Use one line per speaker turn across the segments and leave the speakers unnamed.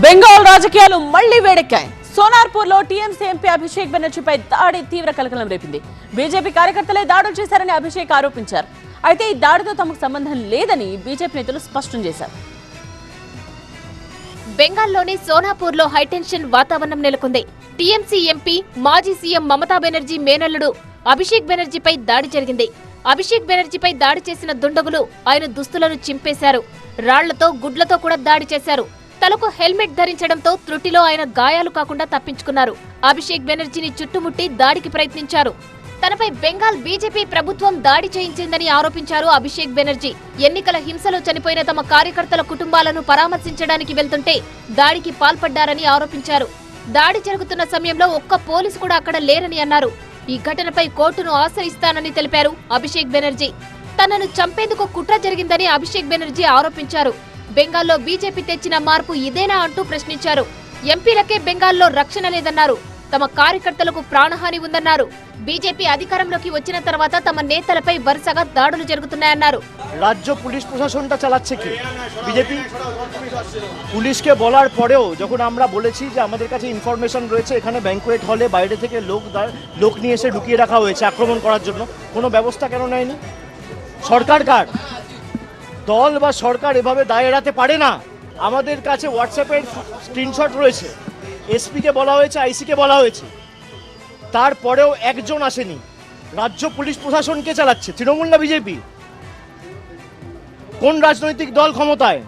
బెంగాల్ రాజకీయాలు మళ్లీ వేడెక్కాయి. సోనార్పూర్లో TMC MP Abhishek బెనర్జీపై దాడి తీవ్ర కలకలం రేపింది. బీజేపీ కార్యకర్తలే దాడులు చేశారని అభిషేక్ ఆరోపించారు. అయితే ఈ దాడితో తమకు సంబంధం లేదని బీజేపీ నేతలు స్పష్టం చేశారు.
బెంగాల్లోని సోనాపూర్లో హైటెన్షన్ వాతావరణం నెలకొంది. టీఎంసీ ఎంపీ మాజీ సీఎం మమతా బెనర్జీ మేనల్లుడు అభిషేక్ బెనర్జీపై దాడి జరిగింది. అభిషేక్ బెనర్జీపై దాడి చేసిన దుండగులు ఆయన దుస్తులను చింపేశారు. రాళ్లతో గుడ్లతో కూడా దాడి చేశారు. తలకు హెల్మెట్ ధరించడంతో త్రుటిలో ఆయన గాయాలు కాకుండా తప్పించుకున్నారు. అభిషేక్ బెనర్జీని చుట్టుముట్టి దాడికి ప్రయత్నించారు. తనపై బెంగాల్ బీజేపీ ప్రభుత్వం దాడి చేయించిందని ఆరోపించారు అభిషేక్ బెనర్జీ. ఎన్నికల హింసలో చనిపోయిన తమ కార్యకర్తల కుటుంబాలను పరామర్శించడానికి వెళ్తుంటే దాడికి పాల్పడ్డారని ఆరోపించారు. దాడి జరుగుతున్న సమయంలో ఒక్క పోలీసు కూడా అక్కడ లేరని అన్నారు. ఈ ఘటనపై కోర్టును ఆశ్రయిస్తానని తెలిపారు అభిషేక్ బెనర్జీ. తనను చంపేందుకు కుట్ర జరిగిందని అభిషేక్ బెనర్జీ ఆరోపించారు. బెంగాల్లో బీజేపీ తెచ్చిన మార్పు ఇదేనా అంటూ ప్రశ్నించారు. ఎంపీలకే బెంగాల్లో రక్షణ లేదన్నారు. తమ కార్యకర్తలకు ప్రాణహాని ఉందన్నారు. బీజేపీ అధికారంలోకి వచ్చిన తర్వాత తమ নেতাలపై వరుసగా দাড়ুలు জరుగుతున్నాయన్నారు.
রাজ্য পুলিশ প্রশাসনটা চালাচ্ছে কি বিজেপি? পুলিশকে বলার পরেও যখন আমরা বলেছি যে আমাদের কাছে ইনফরমেশন রয়েছে এখানে ব্যাংকুয়েট হলে বাইরে থেকে লোক নিয়ে এসে ঢুকিয়ে রাখা হয়েছে আক্রমণ করার জন্য, কোনো ব্যবস্থা কেন নেয়নি? সরকার কার? দল বা সরকার এভাবে দায় এড়াতে পারে না। আমাদের কাছে হোয়াটসঅ্যাপের স্ক্রিনশট রয়েছে, এসপিকে বলা হয়েছে, আইসিকে বলা হয়েছে, তারপরেও একজন আসেনি। রাজ্য পুলিশ প্রশাসন কে চালাচ্ছে? তৃণমূল না বিজেপি? কোন রাজনৈতিক দল ক্ষমতায়?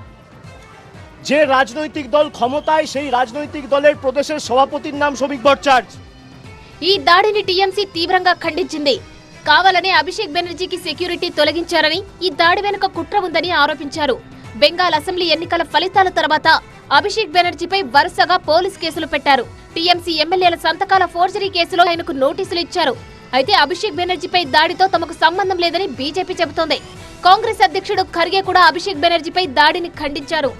যে রাজনৈতিক দল ক্ষমতায় সেই রাজনৈতিক দলের প্রদেশের সভাপতির নাম শ্রমিক ভট্টাচার্য।
ఈ దాడిని టీఎంసీ తీవ్రంగా ఖండించింది. కావాలనే అభిషేక్ బెనర్జీకి సెక్యూరిటీ తొలగించారని, ఈ దాడి వెనుక కుట్ర ఉందని ఆరోపించారు. బెంగాల్ అసెంబ్లీ ఎన్నికల ఫలితాల తర్వాత అభిషేక్ బెనర్జీపై వరుసగా పోలీస్ కేసులు పెట్టారు. టీఎంసీ ఎమ్మెల్యేల సంతకాల ఫోర్జరీ కేసులో ఆయనకు నోటీసులు ఇచ్చారు. అయితే అభిషేక్ బెనర్జీపై దాడితో తమకు సంబంధం లేదని బీజేపీ చెబుతోంది. కాంగ్రెస్ అధ్యక్షుడు ఖర్గే కూడా అభిషేక్ బెనర్జీపై దాడిని ఖండించారు.